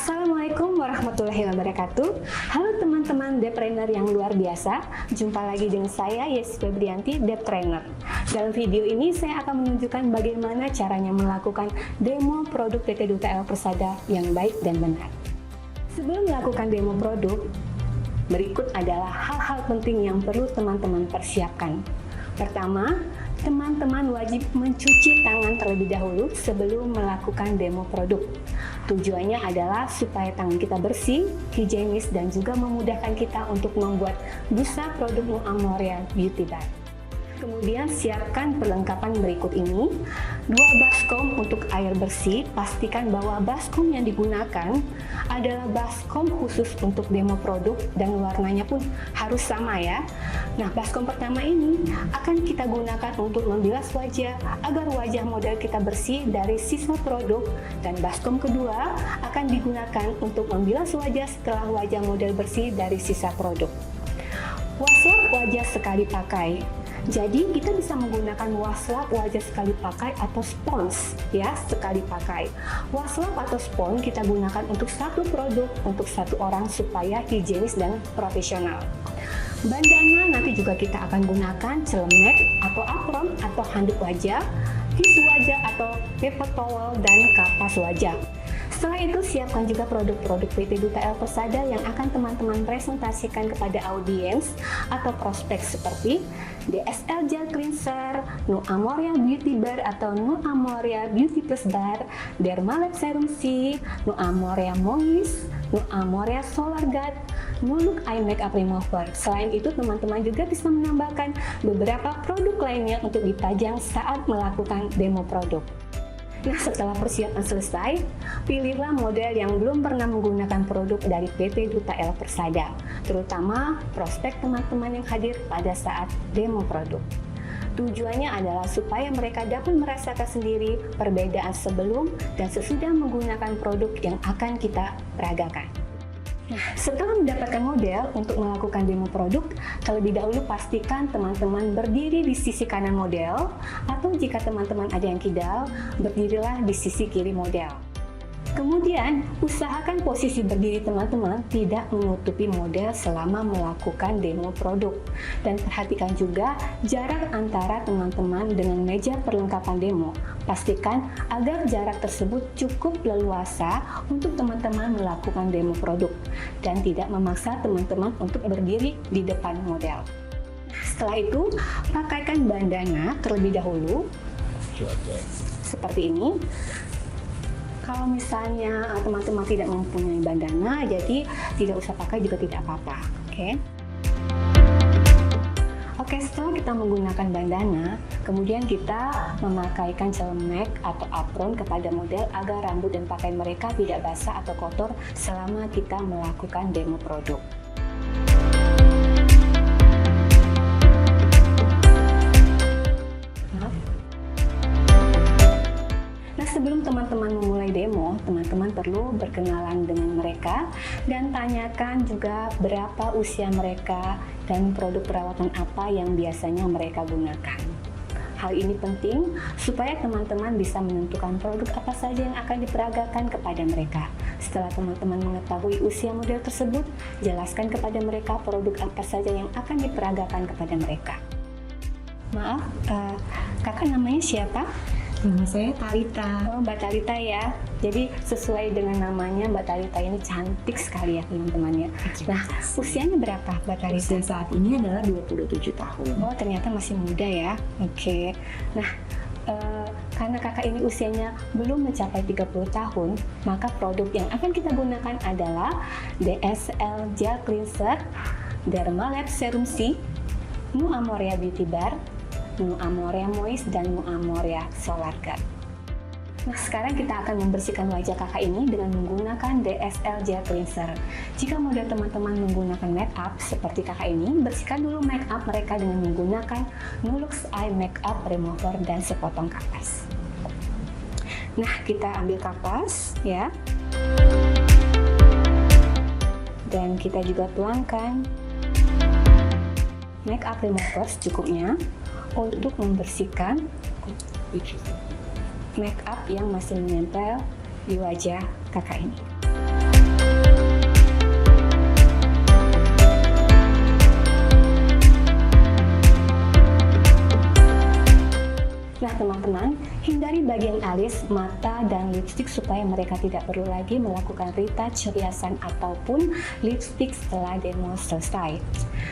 Assalamualaikum warahmatullahi wabarakatuh. Halo teman-teman Deptrainer yang luar biasa. Jumpa lagi dengan saya Yesi Febrianti, Deptrainer. Dalam video ini saya akan menunjukkan bagaimana caranya melakukan demo produk PT Duta Air Persada yang baik dan benar. Sebelum melakukan demo produk, berikut adalah hal-hal penting yang perlu teman-teman persiapkan. Pertama, teman-teman wajib mencuci tangan terlebih dahulu sebelum melakukan demo produk. Tujuannya adalah supaya tangan kita bersih, higienis, dan juga memudahkan kita untuk membuat busa produk Nuamoria Beauty Bar. Kemudian siapkan perlengkapan berikut ini. 2 baskom untuk air bersih. Pastikan bahwa baskom yang digunakan adalah baskom khusus untuk demo produk dan warnanya pun harus sama ya. Nah, baskom pertama ini akan kita gunakan untuk membilas wajah agar wajah model kita bersih dari sisa produk, dan baskom kedua akan digunakan untuk membilas wajah setelah wajah model bersih dari sisa produk. Waslap wajah sekali pakai. Jadi kita bisa menggunakan waslap wajah sekali pakai atau spons ya, sekali pakai. Waslap atau spons kita gunakan untuk satu produk, untuk satu orang supaya higienis dan profesional. Bandana nanti juga kita akan gunakan celemek atau apron atau handuk wajah, tisu wajah atau paper towel, dan kapas wajah. Setelah itu siapkan juga produk-produk PT Duta Air Persada yang akan teman-teman presentasikan kepada audiens atau prospek seperti DSL Gel Cleanser, Nuamoria Beauty Bar atau Nuamoria Beauty Plus Bar, Dermalab Serum C, Nuamoria Moist, Nuamoria Solar Guard, Nulux Eye Makeup Remover. Selain itu teman-teman juga bisa menambahkan beberapa produk lainnya untuk dipajang saat melakukan demo produk. Nah, setelah persiapan selesai, pilihlah model yang belum pernah menggunakan produk dari PT Duta Air Persada, terutama prospek teman-teman yang hadir pada saat demo produk. Tujuannya adalah supaya mereka dapat merasakan sendiri perbedaan sebelum dan sesudah menggunakan produk yang akan kita peragakan. Nah, setelah mendapatkan model untuk melakukan demo produk, terlebih dahulu pastikan teman-teman berdiri di sisi kanan model, atau jika teman-teman ada yang kidal, berdirilah di sisi kiri model. Kemudian, usahakan posisi berdiri teman-teman tidak menutupi model selama melakukan demo produk. Dan perhatikan juga jarak antara teman-teman dengan meja perlengkapan demo. Pastikan agar jarak tersebut cukup leluasa untuk teman-teman melakukan demo produk dan tidak memaksa teman-teman untuk berdiri di depan model. Setelah itu, pakaikan bandana terlebih dahulu seperti ini. Kalau misalnya teman-teman tidak mempunyai bandana, jadi tidak usah pakai juga tidak apa-apa. Oke, setelah kita menggunakan bandana, kemudian kita memakaikan celemek atau apron kepada model agar rambut dan pakaian mereka tidak basah atau kotor selama kita melakukan demo produk. Sebelum teman-teman memulai demo, teman-teman perlu berkenalan dengan mereka dan tanyakan juga berapa usia mereka dan produk perawatan apa yang biasanya mereka gunakan. Hal ini penting supaya teman-teman bisa menentukan produk apa saja yang akan diperagakan kepada mereka. Setelah teman-teman mengetahui usia model tersebut, jelaskan kepada mereka produk apa saja yang akan diperagakan kepada mereka. Maaf, kakak namanya siapa? Nama saya Talita. Oh, Mbak Talita ya. Jadi sesuai dengan namanya, Mbak Talita ini cantik sekali ya teman-teman ya. Nah, usianya berapa Mbak Talita? Usia saat ini adalah 27 tahun. Oh, ternyata masih muda ya. Oke. Nah, karena kakak ini usianya belum mencapai 30 tahun, maka produk yang akan kita gunakan adalah DSL Gel Cleanser, Dermalab Serum C, Nuamoria Beauty Bar, Nuamoria Moist, dan Nuamoria Solar Guard. Nah, sekarang kita akan membersihkan wajah kakak ini dengan menggunakan DSL Gel Cleanser. Jika model teman-teman menggunakan make up seperti kakak ini, bersihkan dulu make up mereka dengan menggunakan Nulux Eye Makeup Remover dan sepotong kapas. Nah, kita ambil kapas ya. Dan kita juga tuangkan make up remover secukupnya untuk membersihkan make up yang masih menempel di wajah kakak ini. Nah teman-teman, hindari bagian alis, mata, dan lipstik supaya mereka tidak perlu lagi melakukan retouch, riasan, ataupun lipstik setelah demo selesai.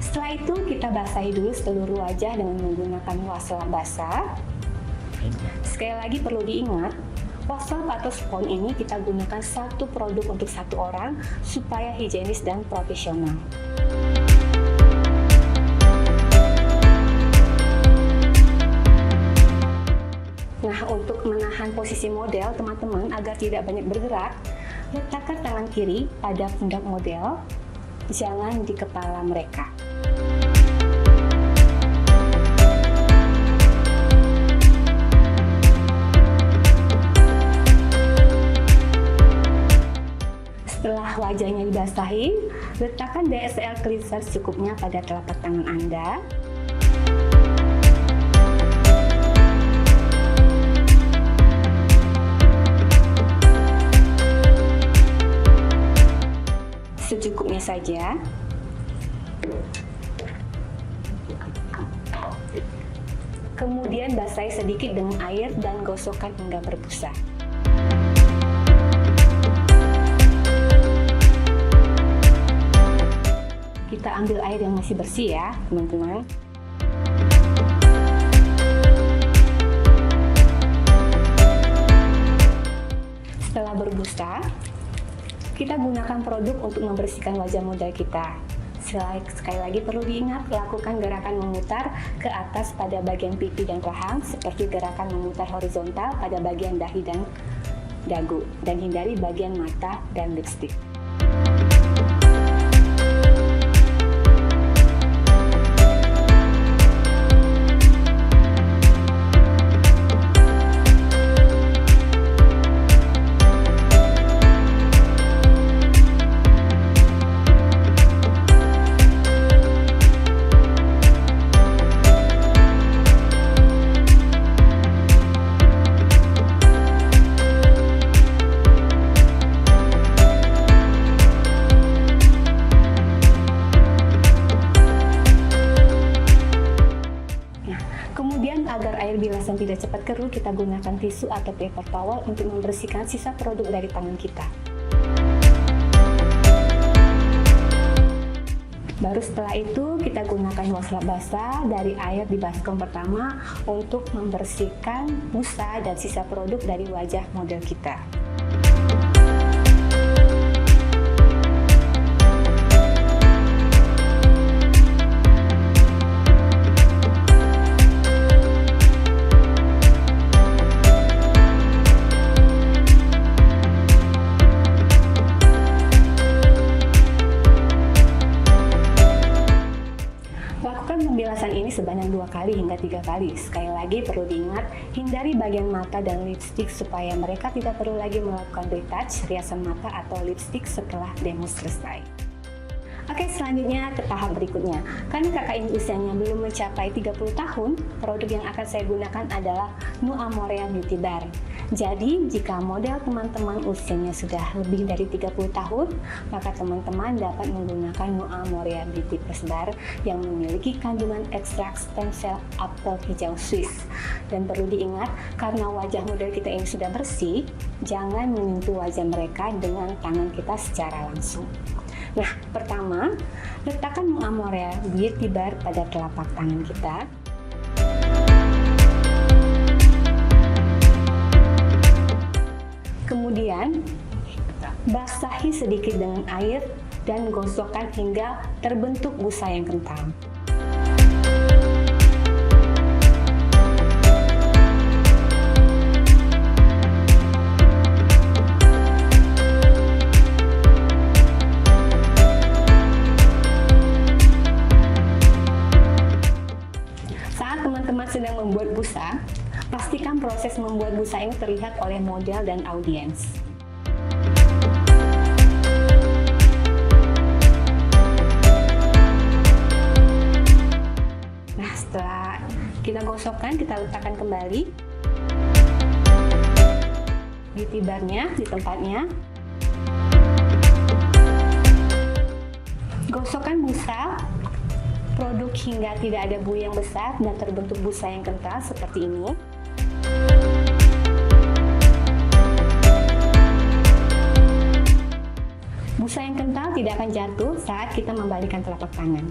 Setelah itu kita basahi dulu seluruh wajah dengan menggunakan washcloth basah. Sekali lagi perlu diingat, washcloth atau spons ini kita gunakan satu produk untuk satu orang supaya higienis dan profesional. Nah, untuk menahan posisi model teman-teman agar tidak banyak bergerak, letakkan tangan kiri pada pundak model, jangan di kepala mereka. Setelah wajahnya dibasahi, letakkan DSL cleanser secukupnya pada telapak tangan Anda. Secukupnya saja. Kemudian basahi sedikit dengan air dan gosokkan hingga berbusa. Kita ambil air yang masih bersih ya, teman-teman. Setelah berbusa, kita gunakan produk untuk membersihkan wajah model kita. Sekali lagi perlu diingat, lakukan gerakan memutar ke atas pada bagian pipi dan rahang, seperti gerakan memutar horizontal pada bagian dahi dan dagu, dan hindari bagian mata dan lipstik. Agar air bilasan tidak cepat keruh, kita gunakan tisu atau paper towel untuk membersihkan sisa produk dari tangan kita. Baru setelah itu kita gunakan washcloth basah dari air di baskom pertama untuk membersihkan busa dan sisa produk dari wajah model kita. Pembilasan ini sebanyak 2 kali hingga 3 kali. Sekali lagi perlu diingat, hindari bagian mata dan lipstik supaya mereka tidak perlu lagi melakukan retouch, riasan mata atau lipstik setelah demo selesai. Oke, selanjutnya ke tahap berikutnya. Karena kakak ini usianya belum mencapai 30 tahun, produk yang akan saya gunakan adalah Nu Amorea Beauty Bar. Jadi, jika model teman-teman usianya sudah lebih dari 30 tahun, maka teman-teman dapat menggunakan Nu Amorea Beauty Plus Bar yang memiliki kandungan ekstrak stem cell apel hijau Swiss. Dan perlu diingat, karena wajah model kita ini sudah bersih, jangan menyentuh wajah mereka dengan tangan kita secara langsung. Nah, pertama, letakkan Nu Amorea Beauty Bar pada telapak tangan kita. Kemudian, basahi sedikit dengan air dan gosokkan hingga terbentuk busa yang kental. Teman-teman sedang membuat busa, pastikan proses membuat busa ini terlihat oleh model dan audiens. Nah, setelah kita gosokkan, kita letakkan kembali beauty barnya di tempatnya. Gosokkan busa produk hingga tidak ada buih yang besar dan terbentuk busa yang kental seperti ini. Busa yang kental tidak akan jatuh saat kita membalikkan telapak tangan.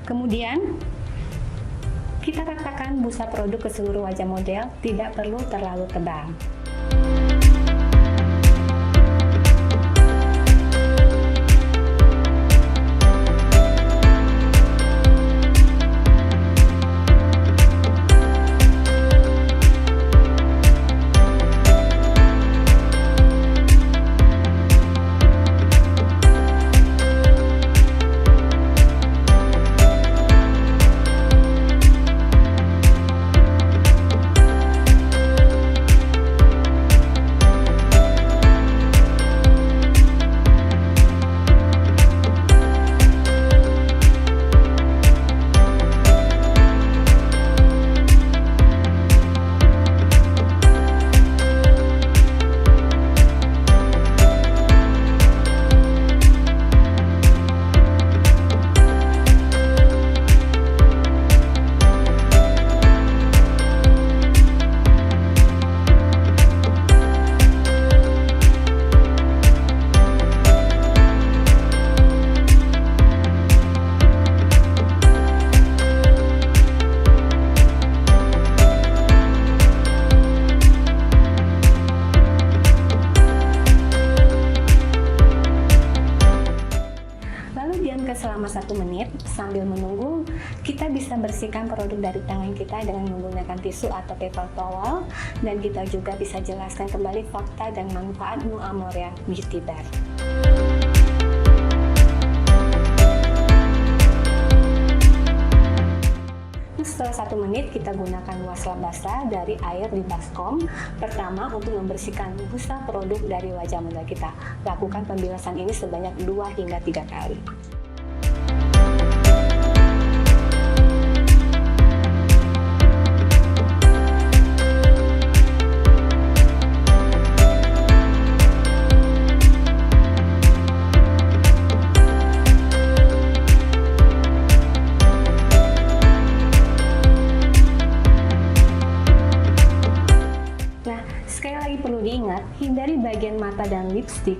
Kemudian, kita ratakan busa produk ke seluruh wajah model, tidak perlu terlalu tebal. Selama 1 menit, sambil menunggu, kita bisa bersihkan produk dari tangan kita dengan menggunakan tisu atau paper towel, dan kita juga bisa jelaskan kembali fakta dan manfaat Nu Amorea Beauty Bar. Setelah 1 menit, kita gunakan washcloth basah dari air di baskom. Pertama, untuk membersihkan busa produk dari wajah model kita. Lakukan pembilasan ini sebanyak 2 hingga 3 kali. Sekali lagi perlu diingat, hindari bagian mata dan lipstik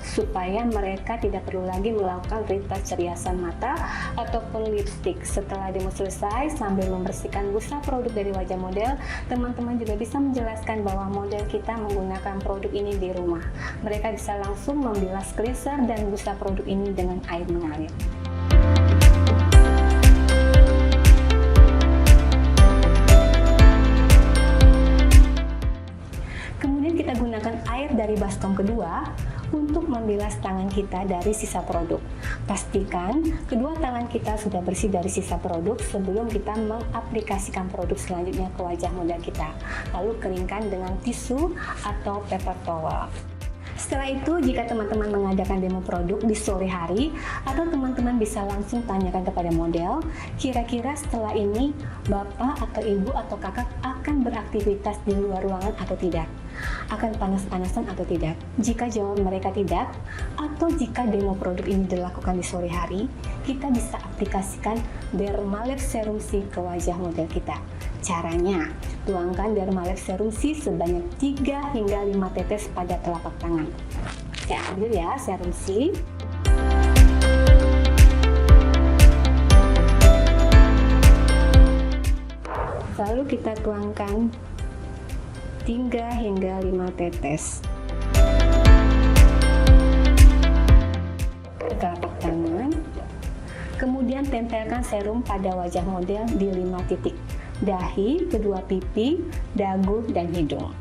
supaya mereka tidak perlu lagi melakukan retouch riasan mata ataupun lipstik. Setelah demo selesai, sambil membersihkan busa produk dari wajah model, teman-teman juga bisa menjelaskan bahwa model kita menggunakan produk ini di rumah. Mereka bisa langsung membilas cleanser dan busa produk ini dengan air mengalir. Kita gunakan air dari baskom kedua untuk membilas tangan kita dari sisa produk. Pastikan kedua tangan kita sudah bersih dari sisa produk sebelum kita mengaplikasikan produk selanjutnya ke wajah model kita. Lalu keringkan dengan tisu atau paper towel. Setelah itu, jika teman-teman mengadakan demo produk di sore hari, atau teman-teman bisa langsung tanyakan kepada model, kira-kira setelah ini bapak atau ibu atau kakak akan beraktivitas di luar ruangan atau tidak? Akan panas-panasan atau tidak? Jika jawaban mereka tidak, atau jika demo produk ini dilakukan di sore hari, kita bisa aplikasikan Dermalab Serum C ke wajah model kita. Caranya, tuangkan Dermalab Serum C sebanyak 3 hingga 5 tetes pada telapak tangan. Saya ambil ya serum C. Lalu kita tuangkan 3 hingga 5 tetes ke telapak tangan. Kemudian tempelkan serum pada wajah model di 5 titik: dahi, kedua pipi, dagu, dan hidung.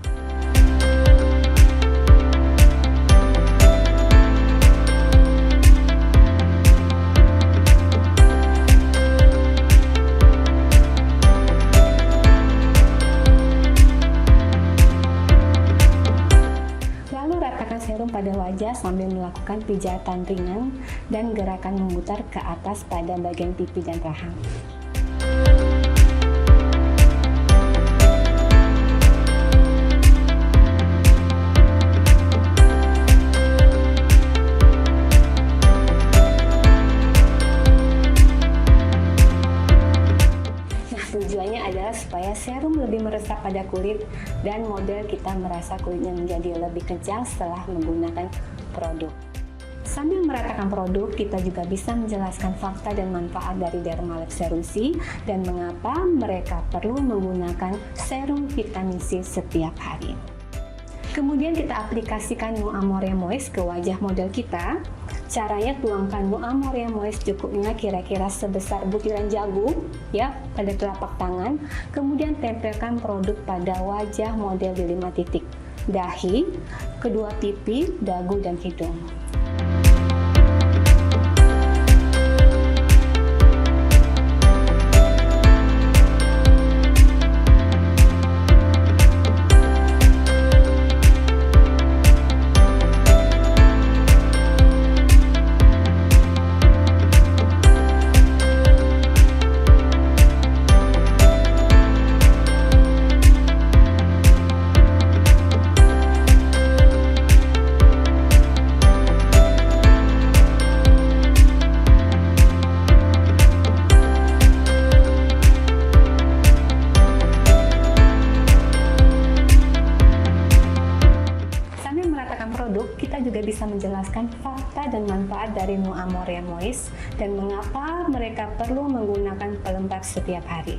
Serum pada wajah sambil melakukan pijatan ringan dan gerakan memutar ke atas pada bagian pipi dan rahang. Tujuannya adalah supaya serum lebih meresap pada kulit dan model kita merasa kulitnya menjadi lebih kencang setelah menggunakan produk. Sambil meratakan produk, kita juga bisa menjelaskan fakta dan manfaat dari Dermalab Serum C dan mengapa mereka perlu menggunakan serum vitamin C setiap hari. Kemudian kita aplikasikan Nu Amorea Moist ke wajah model kita. Caranya, tuangkan Nu Amorea Moist cukupnya kira-kira sebesar butiran jagung ya pada telapak tangan. Kemudian tempelkan produk pada wajah model di 5 titik: dahi, kedua pipi, dagu, dan hidung. Kita juga bisa menjelaskan fakta dan manfaat dari Nu Amorea Moist dan mengapa mereka perlu menggunakan pelembab setiap hari.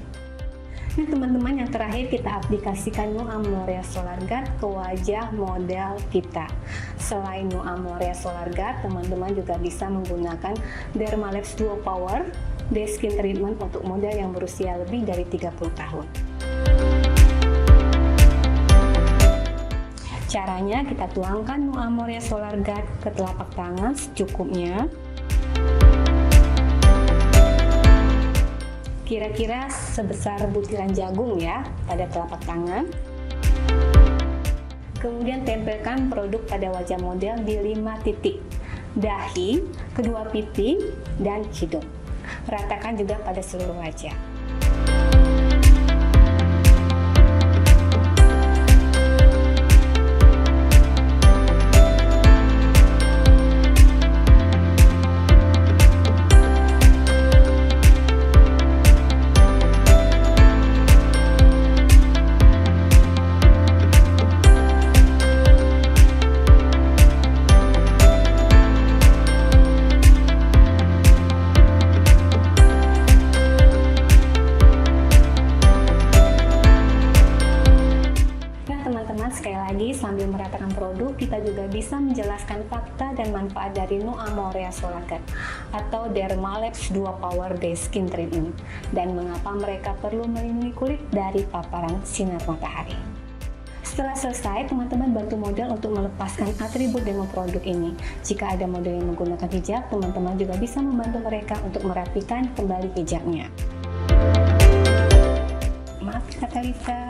Nah teman-teman, yang terakhir kita aplikasikan Nu Amorea Solar Guard ke wajah model kita. Selain Nu Amorea Solar Guard, teman-teman juga bisa menggunakan Dermalab Duo Power Day Skin Treatment untuk model yang berusia lebih dari 30 tahun. Caranya, kita tuangkan Nu Amorea Solar Guard ke telapak tangan secukupnya. Kira-kira sebesar butiran jagung ya pada telapak tangan. Kemudian tempelkan produk pada wajah model di 5 titik: dahi, kedua pipi, dan hidung. Ratakan juga pada seluruh wajah. Sekali lagi, sambil meratakan produk, kita juga bisa menjelaskan fakta dan manfaat dari Nu Amorea Solar Guard atau Dermalab Duo Power Day Skin Treatment dan mengapa mereka perlu melindungi kulit dari paparan sinar matahari. Setelah selesai, teman-teman bantu model untuk melepaskan atribut demo produk ini. Jika ada model yang menggunakan hijab, teman-teman juga bisa membantu mereka untuk merapikan kembali hijabnya. Maaf Kak Talita,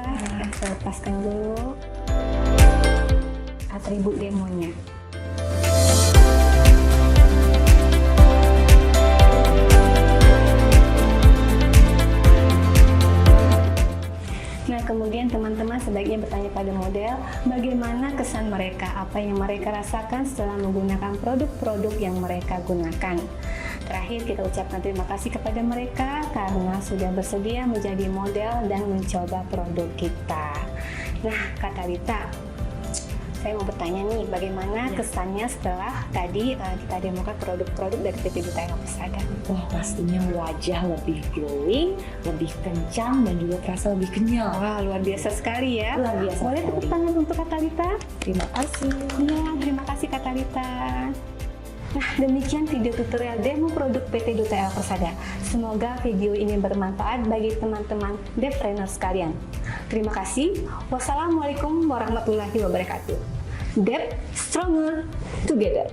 saya lepaskan dulu atribut demonya. Nah, kemudian teman-teman sebaiknya bertanya pada model bagaimana kesan mereka, apa yang mereka rasakan setelah menggunakan produk-produk yang mereka gunakan. Terakhir, kita ucapkan terima kasih kepada mereka karena sudah bersedia menjadi model dan mencoba produk kita. Nah, Kak Talita, saya mau bertanya nih, bagaimana kesannya setelah tadi kita demokan produk-produk dari PT Duta Ella Persada? Wah, pastinya wajah lebih glowing, lebih kencang, dan juga terasa lebih kenyal. Wah, luar biasa sekali ya. Luar biasa. Boleh tepuk tangan untuk Kak Talita? Terima kasih. Ya, terima kasih Kak Talita. Nah, demikian video tutorial demo produk PT Duta Ella Persada. Semoga video ini bermanfaat bagi teman-teman devtrainer sekalian. Terima kasih. Wassalamualaikum warahmatullahi wabarakatuh. Dep Stronger Together.